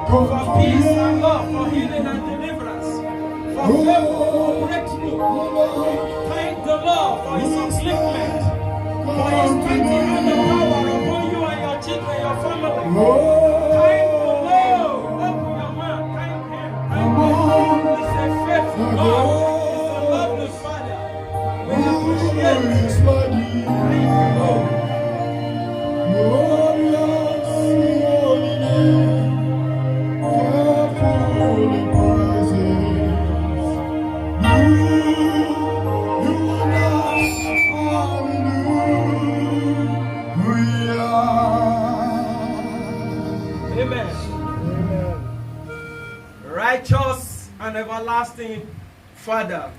for peace and love, for healing and deliverance, for favor, for breakthrough. Thank the Lord for his upliftment, for his mighty hand of power upon you and your children, your family. Thank the Lord. Open your mouth. Thank him. Thank him. He's a faithful God. He's a lovely Father. We appreciate him. Thank you, Lord. Righteous and everlasting Father,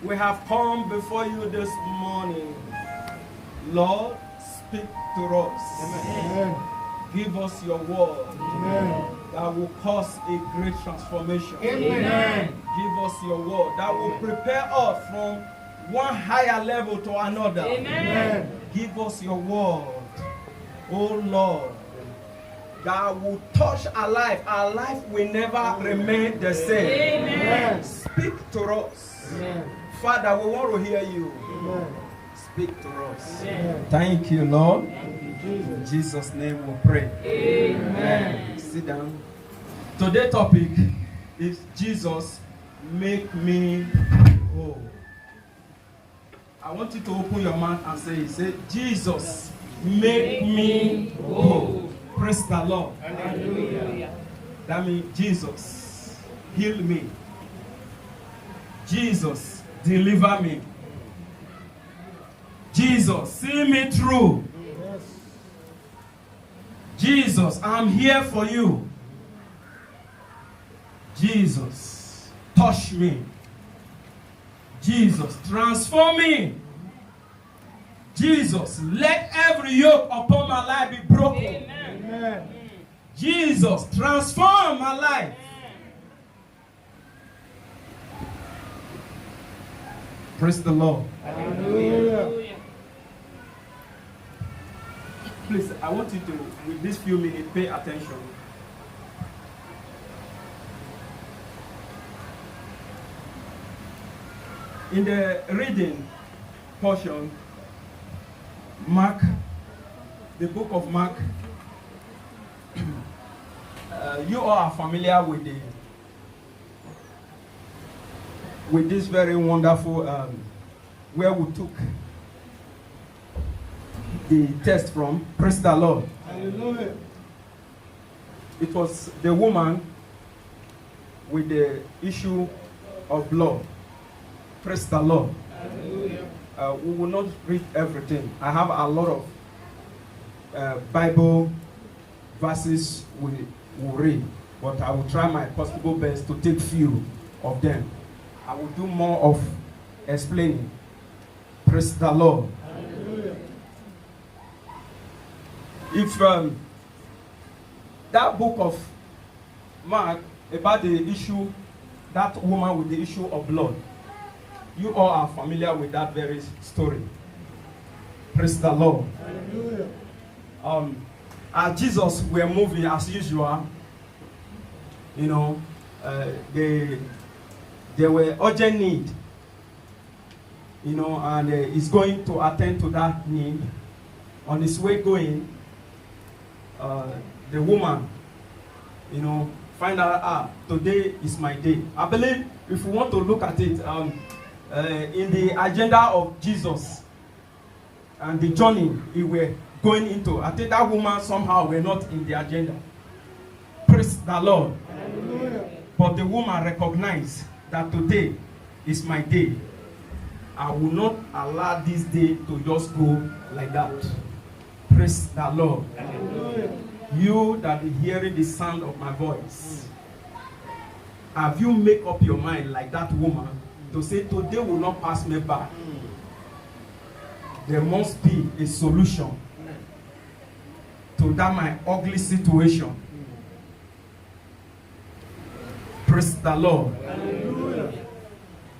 we have come before you this morning. Lord, speak to us. Amen. Give us your word. Amen. That will cause a great transformation. Amen. Give us your word that will prepare us from one higher level to another. Amen. Give us your word, oh Lord, that will touch our life. Our life will never remain the same. Amen. Speak to us. Amen. Father, we want to hear you. Amen. Speak to us. Amen. Thank you, Lord. Thank you, Jesus. In Jesus' name we pray. Amen. Sit down. Today's topic is Jesus make me whole. I want you to open your mouth and say, Jesus make me whole. Praise the Lord. Hallelujah. That means Jesus, heal me. Jesus, deliver me. Jesus, see me through. Yes. Jesus, I'm here for you. Jesus, touch me. Jesus, transform me. Jesus, let every yoke upon my life be broken. Amen. Amen. Jesus, transform my life. Praise the Lord. Hallelujah. Please, I want you to, with these few minutes, pay attention. In the reading portion, Mark, the book of Mark, you all are familiar with this very wonderful, where we took the text from. Praise the Lord. Hallelujah. It was the woman with the issue of blood. Praise the Lord. Hallelujah. We will not read everything. I have a lot of Bible verses we will read, but I will try my possible best to take few of them. I will do more of explaining. Praise the Lord. Hallelujah. If that book of Mark about the issue, that woman with the issue of blood, you all are familiar with that very story. Praise the Lord. Hallelujah. As Jesus were moving as usual, you know, there were urgent need, you know, and he's going to attend to that need. On his way going, the woman, you know, find out, today is my day. I believe if we want to look at it, in the agenda of Jesus and the journey he were going into, I think that woman somehow were not in the agenda. Praise the Lord. Hallelujah. But the woman recognized that today is my day. I will not allow this day to just go like that. Praise the Lord. Hallelujah. You that are hearing the sound of my voice, have you made up your mind like that woman to say, today will not pass me by? There must be a solution to that my ugly situation. Praise the Lord. Hallelujah.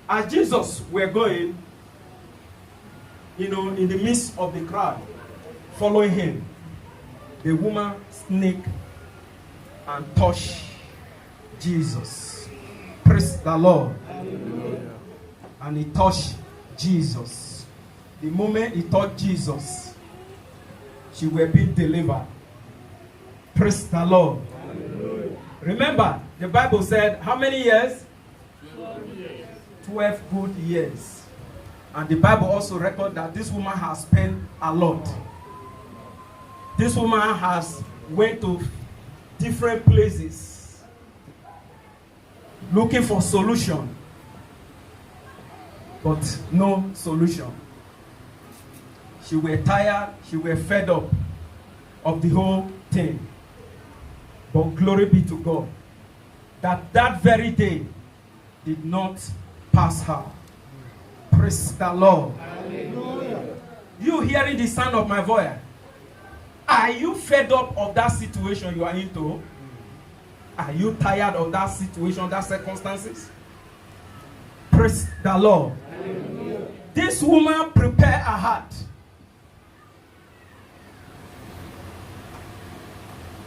As Jesus were going, you know, in the midst of the crowd following him, the woman sneaked and touched Jesus. Praise the Lord. Hallelujah. And he touched Jesus. The moment he touched Jesus, she will be delivered. Praise the Lord. Hallelujah. Remember, the Bible said, how many years? 12 years. 12 good years. And the Bible also records that this woman has spent a lot. This woman has went to different places looking for solution, but no solution. She were tired, she were fed up of the whole thing. But glory be to God that that very day did not pass her. Praise the Lord. Hallelujah. You hearing the sound of my voice? Are you fed up of that situation you are into? Are you tired of that situation, that circumstances? Praise the Lord. Hallelujah. This woman prepared her heart.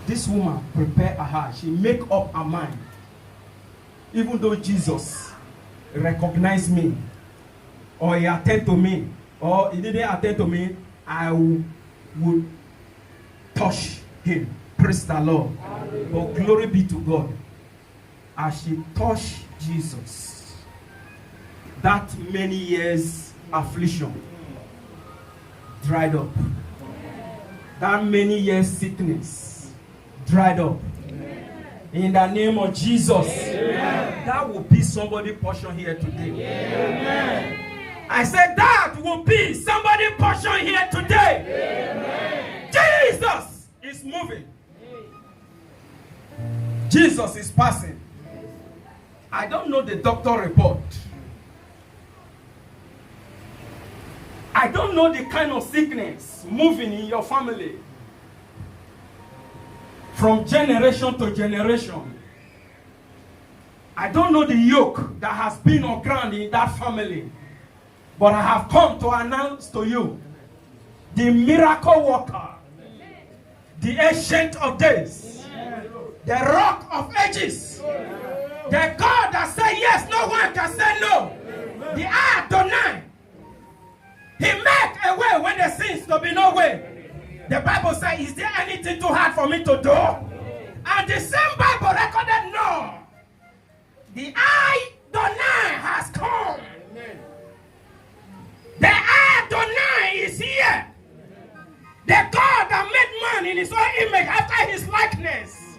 This woman prepared her heart. She make up her mind. Even though Jesus recognized me, or he attend to me, or he didn't attend to me, I would touch him. Praise the Lord. Hallelujah. But glory be to God. As she touched Jesus, that many years affliction dried up. That many years sickness dried up. In the name of Jesus. Amen. That will be somebody portion here today. Amen. I said that will be somebody portion here today. Amen. Jesus is moving. Jesus is passing. I don't know the doctor report. I don't know the kind of sickness moving in your family from generation to generation. I don't know the yoke that has been on ground in that family. But I have come to announce to you the miracle worker, the ancient of days, the rock of ages, the God that said yes, no one can say no, the Adonai. He make a way when there seems to be no way. The Bible says, is there anything too hard for me to do? And the same Bible recorded, no. The Adonai has come. The Adonai is here. The God that made man in his own image after his likeness.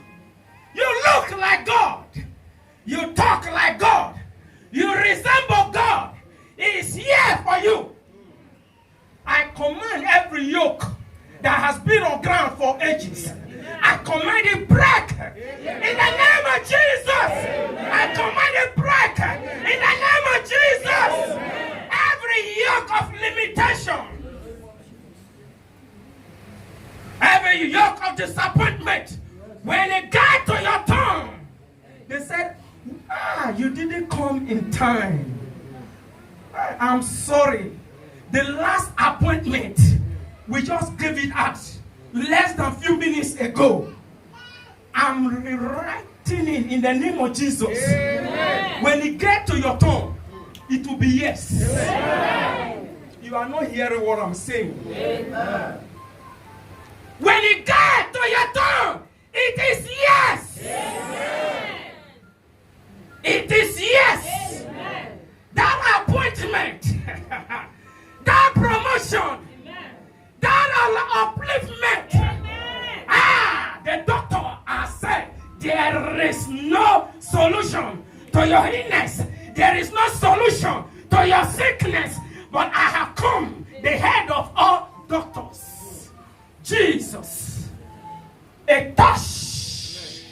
You look like God. You talk like God. You resemble God. He is here for you. I command every yoke that has been on ground for ages. I command it break. In the name of Jesus. I command it break. In the name of Jesus. Every yoke of limitation, every yoke of disappointment, when it got to your tongue, they said, you didn't come in time. I'm sorry. The last appointment, we just gave it out less than a few minutes ago. I'm rewriting it in the name of Jesus. Amen. When it gets to your tongue, it will be yes. Amen. You are not hearing what I'm saying. Amen. When it gets to your tongue, it is yes. Amen. It is yes. Amen. That appointment, that promotion, that upliftment. The doctor has said there is no solution to your illness. There is no solution to your sickness. But I have come, the head of all doctors, Jesus. A touch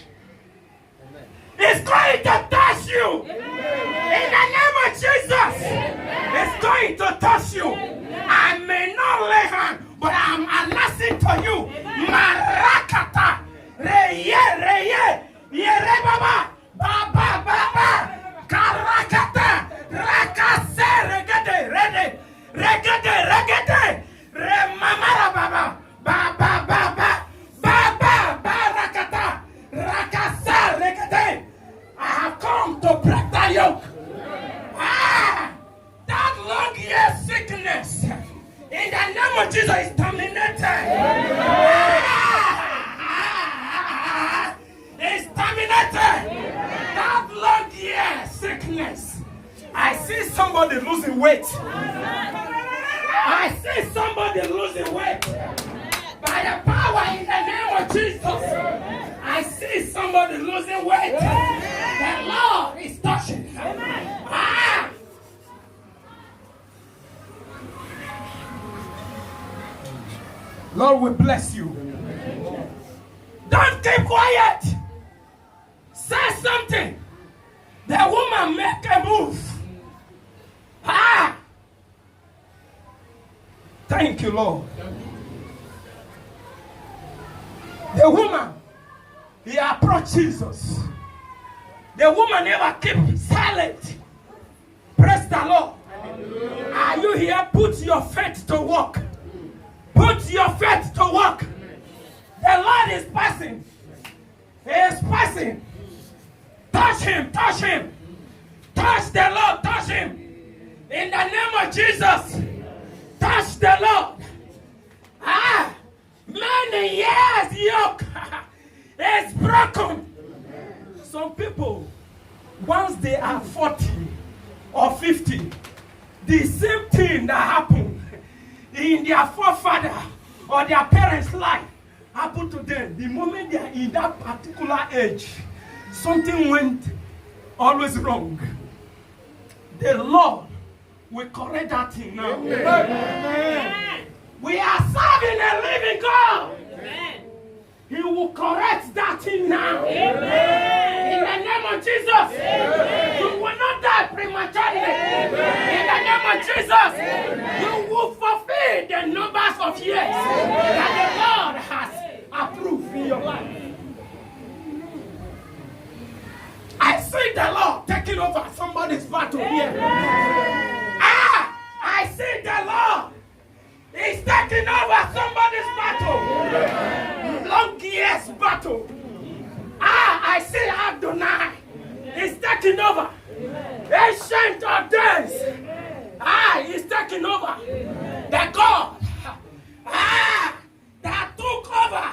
is going to touch you. In the name of Jesus, it's going to touch you. I may not lay hand, but I'm announcing to you, Marakata, Reye, Yere Baba, Baba, Baba, Karakata, Rakase, Regede, Remamara Baba, Baba, Baba, Baba, Barakata, Raka. of Jesus is terminated. It's terminated. That long year sickness. I see somebody losing weight. I see somebody losing weight. By the power in the name of Jesus. I see somebody losing weight. The Lord is touching. Ah! Lord, we bless you. Don't keep quiet. Say something. The woman make a move. Ah! Thank you, Lord. The woman, he approached Jesus. The woman never kept silent. Praise the Lord. Are you here? Put your faith to work. Put your faith to work. The Lord is passing. He is passing. Touch him, touch him. Touch the Lord, touch him. In the name of Jesus. Touch the Lord. Ah, many years yoke is broken. Some people, once they are 40 or 50, the same thing that happened in their forefather or their parents' life happened to them. The moment they are in that particular age, something went always wrong. The Lord will correct that thing now. Amen. We are serving a living God. Amen. He will correct that thing now. Amen. In the name of Jesus. Amen. You will not die prematurely. Amen. In the name of Jesus. Amen. You will fulfill the numbers of years that the Lord has approved in your life. I see the Lord taking over somebody's battle here. Ah, I see the Lord. He's taking over somebody's battle. Long years battle. Ah, I see Adonai. He's taking over. Ancient of days. Ah, he's taking over. The God. Ah, that took over.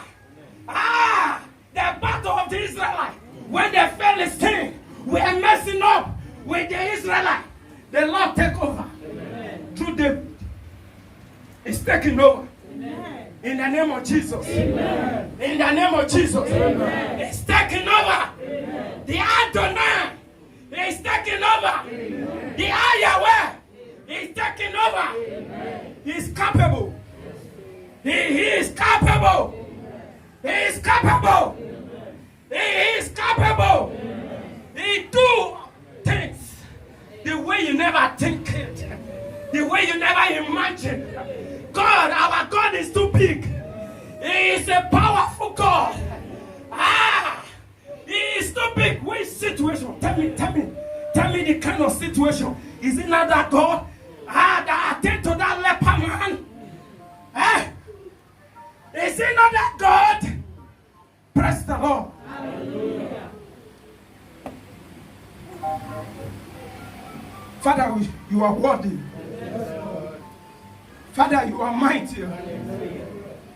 Ah, the battle of the Israelites. When the Philistines were messing up with the Israelites, the Lord take over. Amen. Through David. It's taking over. Amen. In the name of Jesus. Amen. In the name of Jesus. Amen. It's taking over. Amen. The Adonai is taking over. Amen. The Yahweh is taking over. Amen. He's capable. He is capable. He is capable. He is capable. He do things the way you never think it, the way you never imagine. God, our God is too big. He is a powerful God. Ah, he is too big. Which situation? Tell me the kind of situation. Is it not that God that attend to that leper man? Eh? Is it not that God? Praise the Lord. Hallelujah. Father, you are worthy. Father, you are mighty.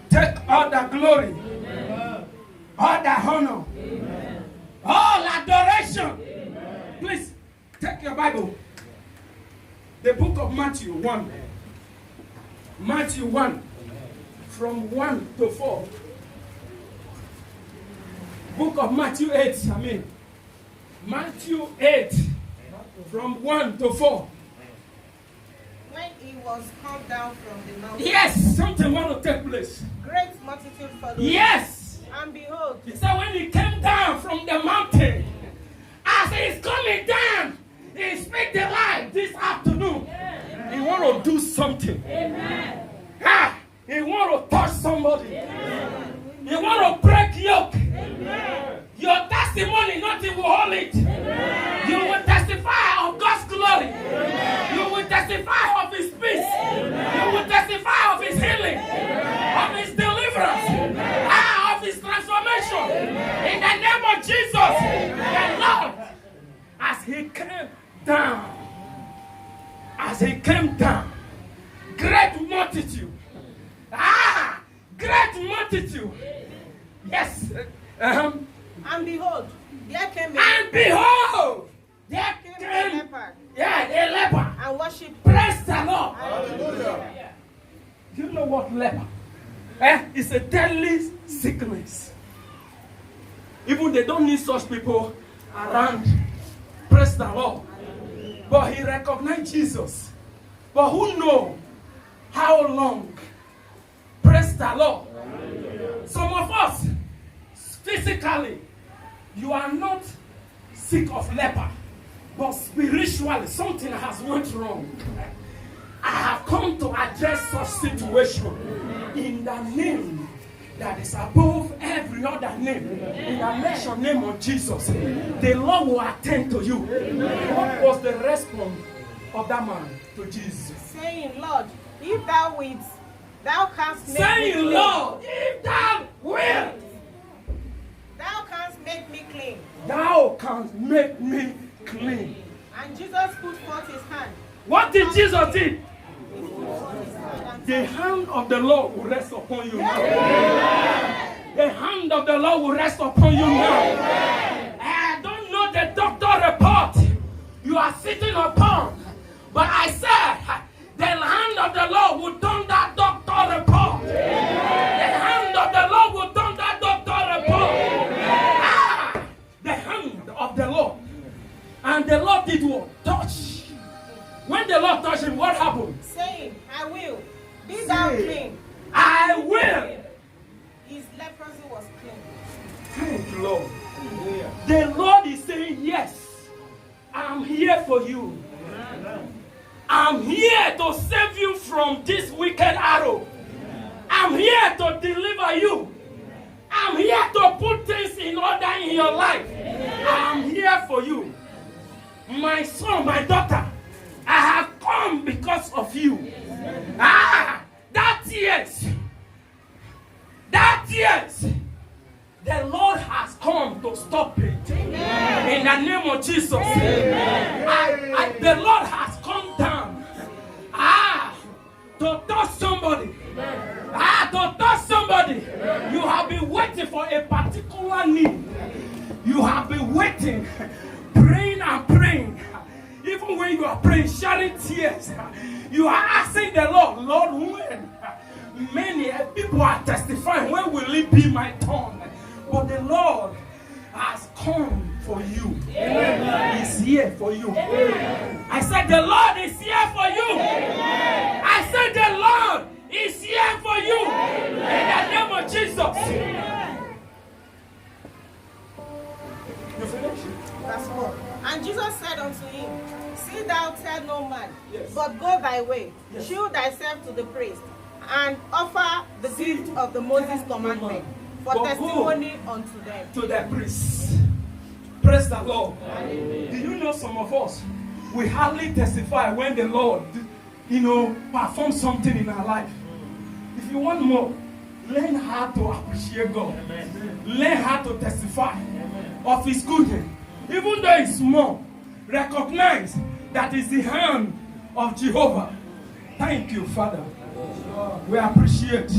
Take all the glory, all the honor, all adoration. Please take your Bible. The book of Matthew 1. Matthew 1. From 1 to 4. Book of Matthew 8, Matthew 8, from 1 to 4. When he was come down from the mountain. Yes, something want to take place. Great multitude followed. Yes. And behold. He said when he came down from the mountain, as he's coming down, he speak the light this afternoon. He want to do something. Amen. Ah, he want to touch somebody. Amen. He want to break yoke. Amen. Your testimony, nothing will hold it. Amen. You will testify of God's glory. Amen. You will testify of His peace. Amen. You will testify of His healing, of His deliverance, of His transformation. Amen. In the name of Jesus, the Lord, as He came down, great multitude behold, there came a came leopard a leper. and worshipped. Praise the Lord. Hallelujah. Do you know what leper? It's a deadly sickness. Even they don't need such people around. Praise the Lord. But he recognized Jesus. But who knows how long? Praise the Lord. Some of us, physically, you are not sick of leper. But spiritually, something has went wrong. I have come to address such situation in the name that is above every other name. In the mentioned name of Jesus, the Lord will attend to you. What was the response of that man to Jesus? Saying, Lord, if thou wilt, thou canst make me Saying, clean. Lord, if thou wilt, Thou canst make me clean. thou canst make me clean. And Jesus put forth his hand. What did Jesus do? He put forth his hand and The hand of the Lord will rest upon you now. The hand of the Lord will rest upon you now. I don't know the doctor report you are sitting upon, but I said the hand of the Lord will turn that doctor report. The hand of the Lord will turn that doctor report. The hand of the Lord. And the Lord did what? Touch. When the Lord touched him, what happened? saying, I will, be thou clean. I will. His leprosy was clean. Thank you, Lord. The Lord is saying, yes, I'm here for you. I'm here to save you from this wicked arrow. I'm here to deliver you. I'm here to put things in order in your life. I'm here for you. My son, my daughter, I have come because of you. That tears, the Lord has come to stop it. Amen. In the name of Jesus. The Lord has come down to touch somebody. To touch somebody. You have been waiting for a particular need. You have been waiting, praying and praying. Even when you are praying, shedding tears, you are asking the Lord, Lord, when? Many people are testifying, when will it be my turn? But the Lord has come for you. Amen. He's here for you. Amen. I said the Lord is here for you. Amen. I said the Lord is here for you. Amen. In the name of Jesus. Amen. You finished? Verse 4. And Jesus said unto him, See thou tell no man, Yes. but go thy way, Yes. shew thyself to the priest, and offer the gift of the Moses commandment for But testimony unto them. To the priest. Praise the Lord. Do you know some of us, we hardly testify when the Lord, performs something in our life. If you want more, learn how to appreciate God. Amen. Learn how to testify of His goodness. Even though it's small, recognize that it's the hand of Jehovah. Thank you, Father. We appreciate.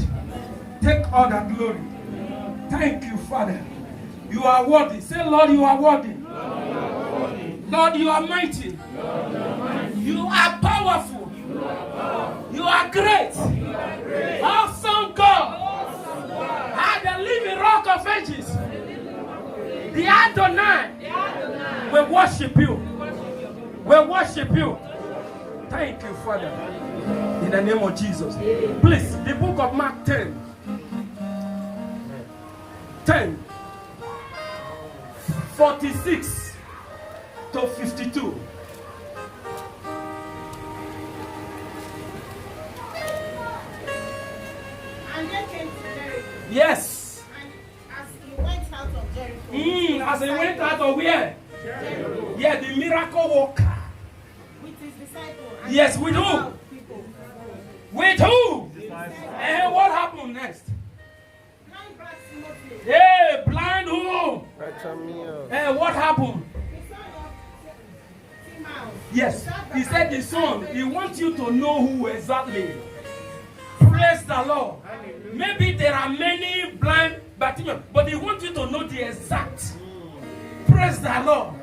Take all the glory. Thank you, Father. You are worthy. Say, Lord, you are worthy. Lord, you are mighty. You are powerful. You are great. Awesome God. The living rock of ages. The Adonai. We worship you. We worship you. Thank you, Father. In the name of Jesus. Please, the book of Mark 10. 46 to 52. And they came to Jericho. Yes. And as he went out of Jericho, As he went out of where? Jericho, Yeah, the miracle worker. with his disciples. And Yes, the with crowd who? of people. With who? And what happened next? Blind brought Timothy. Hey, blind who? And what happened? The son of Timaeus. Yes, he said the son. He wants you to know who exactly. Praise the Lord. Maybe there are many blind Bartimaeus, but he wants you to know the exact. Praise the Lord.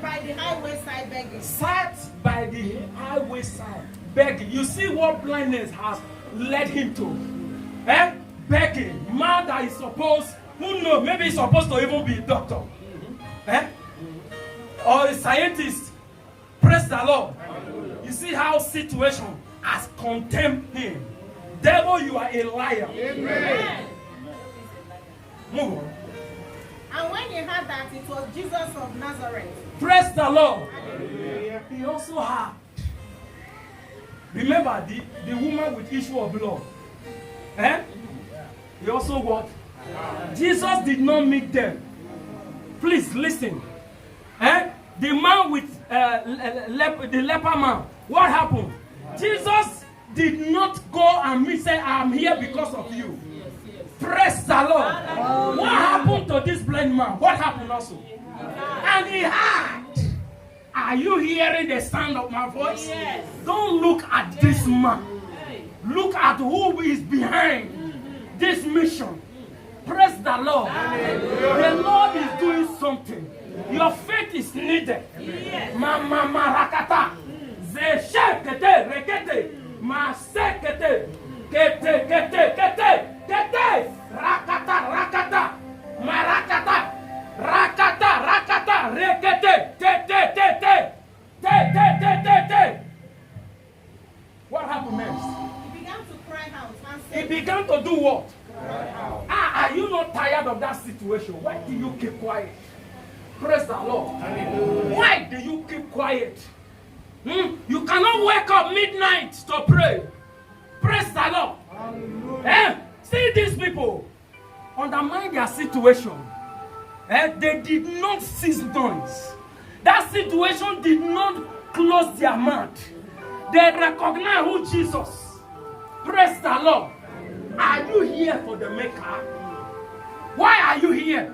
by the highway side begging. Sat by the highway side begging. You see what blindness has led him to? Begging. Man that is supposed, who knows, maybe he's supposed to even be a doctor. Or a scientist. Praise the Lord. You see how situation has condemned him. Devil, you are a liar. Amen. Move on. And when he heard that it was Jesus of Nazareth. Praise the Lord. Hallelujah. He also had. Remember the woman with issue of blood. He also what? Jesus did not meet them. Please listen. The man with the leper man. What happened? Jesus did not go and meet, say, I'm here because of you. Praise the Lord. What happened to this blind man? What happened also? And he heard. Are you hearing the sound of my voice? Yes. Don't look at this man. Look at who is behind this mission. Praise the Lord. The Lord is doing something. Your faith is needed. Mama marakata. Zeshe kete rekete. Masekete. Kete kete kete. Kete. Rakata rakata. Marakata. Rakata rakata. Rekete. Te te te te. Te te te te te. What happened next? He began to cry out and He said, began to do what? Are you not tired of that situation? Why do you keep quiet? Praise the Lord. Hallelujah. Why do you keep quiet? You cannot wake up midnight to pray. Praise the Lord. See these people undermine their situation. They did not cease noise. That situation did not close their mouth. They recognize who Jesus. Praise the Lord. Are you here for the maker? Why are you here?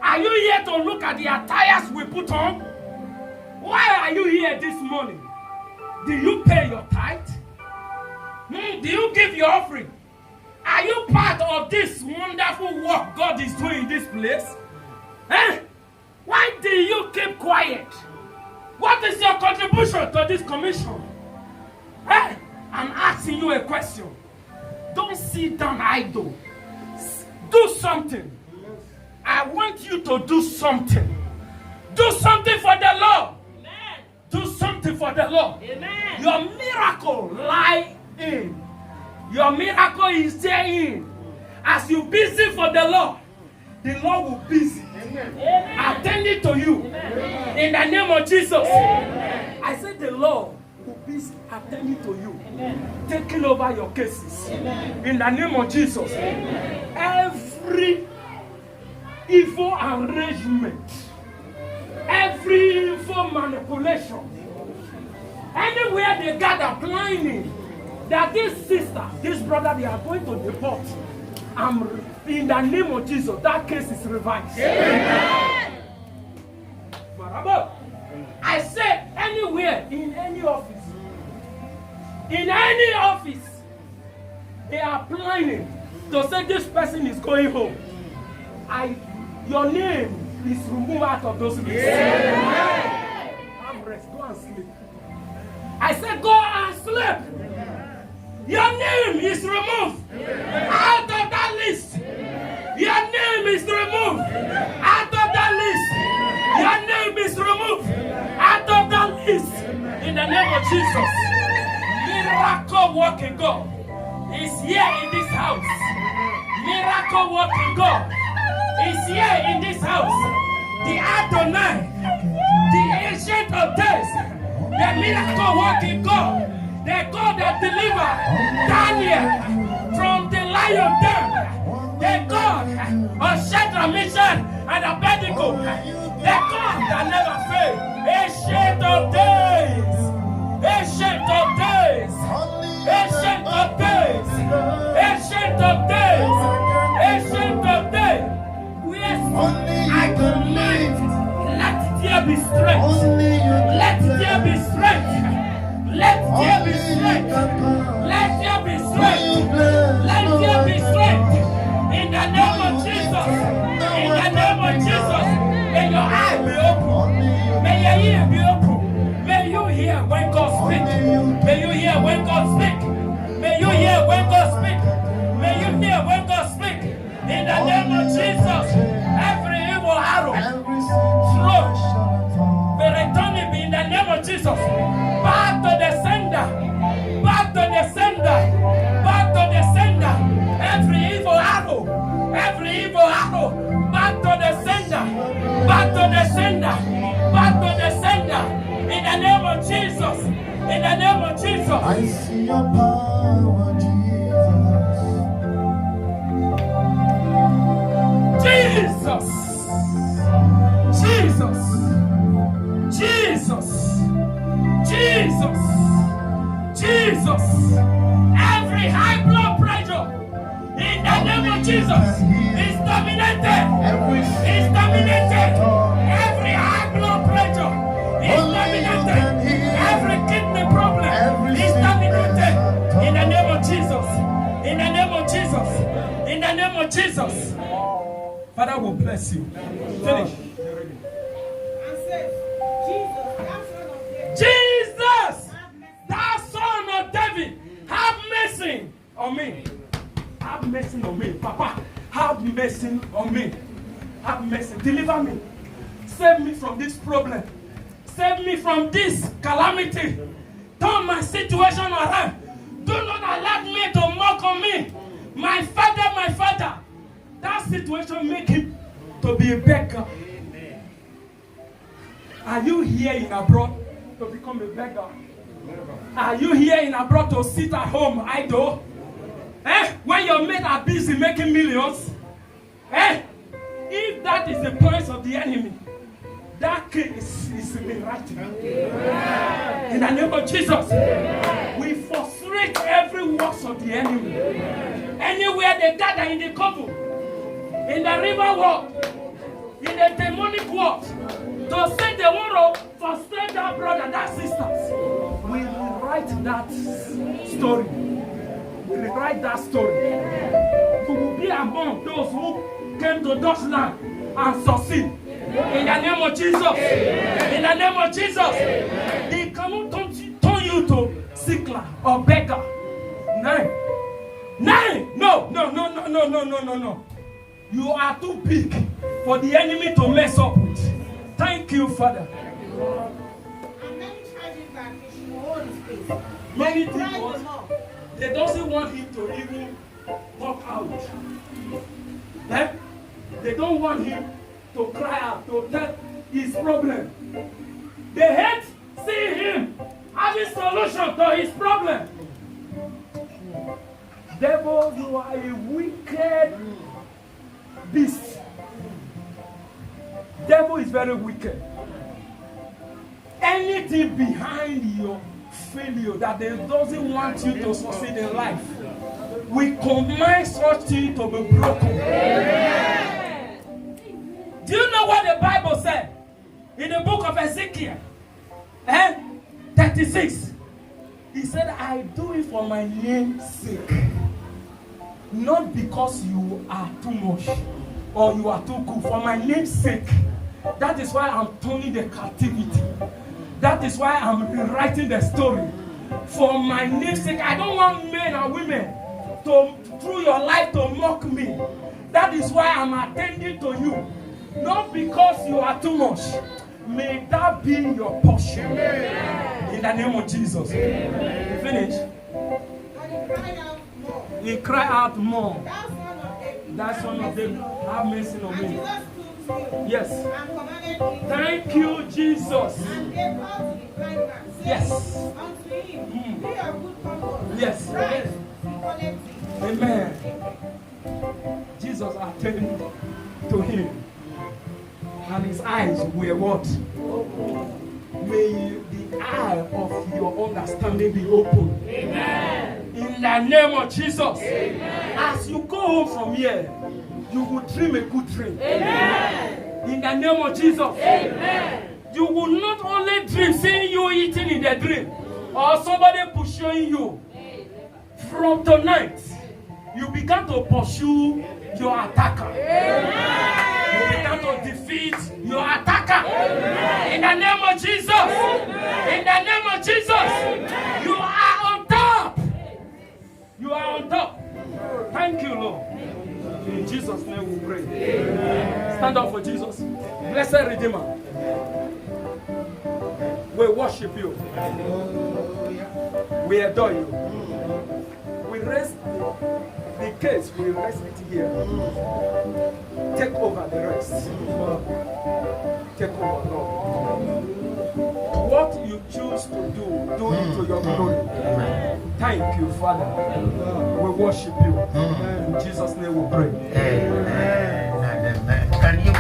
Are you here to look at the attires we put on? Why are you here this morning? Do you pay your tithe? Do you give your offering? Are you part of this wonderful work God is doing in this place? Why do you keep quiet? What is your contribution to this commission? I'm asking you a question. Don't sit down idle. Do something. I want you to do something. Do something for the Lord. Amen. Do something for the Lord. Amen. Your miracle lies in. Your miracle is there in. As you busy for the Lord will busy. Amen. Attending to you. Amen. In the name of Jesus. Amen. I said the Lord will be attending to you. Amen. Taking over your cases. Amen. In the name of Jesus. Amen. Every evil arrangement, every evil manipulation, anywhere they gather planning that this sister, this brother, they are going to deport, in the name of Jesus, that case is revised. Amen. I say anywhere, in any office, they are planning to say this person is going home. Your name is removed out of those lists. Yeah. Have rest. Go and sleep. I said, go and sleep. Your name is removed out of that list. Your name is removed out of that list. Your name is removed out of that list. In the name of Jesus. Miracle working God is here in this house. Miracle working God is here in this house. The Adonai, the Ancient of Days, the miracle working God, the God that delivered Daniel from the lion den, the God of Shadrach, Meshach, and Abednego, the God that never failed, Ancient of Days, Ancient of Days, Ancient of Days, Ancient of Days, Ancient of Days. I command, let there be strength. Let there be strength. Let there be strength. Let there be strength. Let there be strength. In the name of Jesus. In the name of Jesus. In your eye be open. May your ear be open. May you hear when God speaks. May you hear when God speaks. May you hear when God speaks. May you hear when God speaks. In the name of Jesus, every evil arrow thrown be returning in the name of Jesus. Back to the sender. Back to the sender. Back to the sender. Every evil arrow. Every evil arrow. Back to the sender. Back to the sender. Back to the sender. In the name of Jesus. In the name of Jesus. I see your power, Jesus. Jesus. Jesus. Jesus. Jesus. Every high blood pressure in the name of Jesus is dominated. Is dominated. Every high blood pressure is dominated. Every kidney problem is dominated. In the name of Jesus. In the name of Jesus. In the name of Jesus. Father will bless you. Finish. And says, Jesus, thou son of David, have mercy on me. Have mercy on me. Papa, have mercy on me. Have mercy. Deliver me. Save me from this problem. Save me from this calamity. Turn my situation around. Do not allow me to mock on me. My father, that situation make him to be a beggar. Are you here in abroad to become a beggar? Are you here in abroad to sit at home idle? When your mates are busy making millions? If that is the plans of the enemy, that case is in the writing. In the name of Jesus, we frustrate every works of the enemy. Anywhere they gather in the couple, in the river world, in the demonic world, to say they want to frustrate that brother, that sister, we will write that story. We will write that story. We will be among those who came to Dutch land and succeed. In the name of Jesus. In the name of Jesus. They cannot turn you to sickler or beggar. Nine. No. You are too big for the enemy to mess up with. Thank you, Father. And many charges that he should hold his peace. Many Cried people, them up. they don't want him to even talk out. They don't want him to cry out, to tell his problem. They hate seeing him having solution to his problem. Devil, you are a wicked beast. Devil is very wicked. Anything behind your failure that they doesn't want you to succeed in life, we command such thing to be broken. Do you know what the Bible said in the book of Ezekiel 36? He said, I do it for my name's sake. Not because you are too much or you are too good. For my name's sake. That is why I'm turning the captivity. That is why I'm rewriting the story. For my name's sake, I don't want men and women to, through your life, to mock me. That is why I'm attending to you. Not because you are too much. May that be your portion. In the name of Jesus. Finish. But He he cried out more. cried out more. Thou son of David, That son of David, have mercy on And me. Jesus stood still Yes. and commanded him. Thank you, Jesus. And they called to the blind man, saying Yes. unto him, Be of good comfort. Yes. Rise, he calleth thee. Amen. Jesus attended to him. And his eyes were what? May the eye of your understanding be open. Amen. In the name of Jesus. Amen. As you go home from here, you will dream a good dream. Amen. In the name of Jesus. Amen. You will not only dream seeing you eating in the dream or somebody pursuing you. From tonight, you began to pursue your attacker. Amen. You began to defeat your attacker. In the name of Jesus. In the name of Jesus. You are on top. You are on top. Thank you, Lord. In Jesus' name we pray. Stand up for Jesus. Blessed Redeemer. We worship you. We adore you. We rest the case, we rest it here. Take over the rest. Take over, Lord. What you choose to do it to your glory. Thank you, Father. We worship you. In Jesus' name we pray.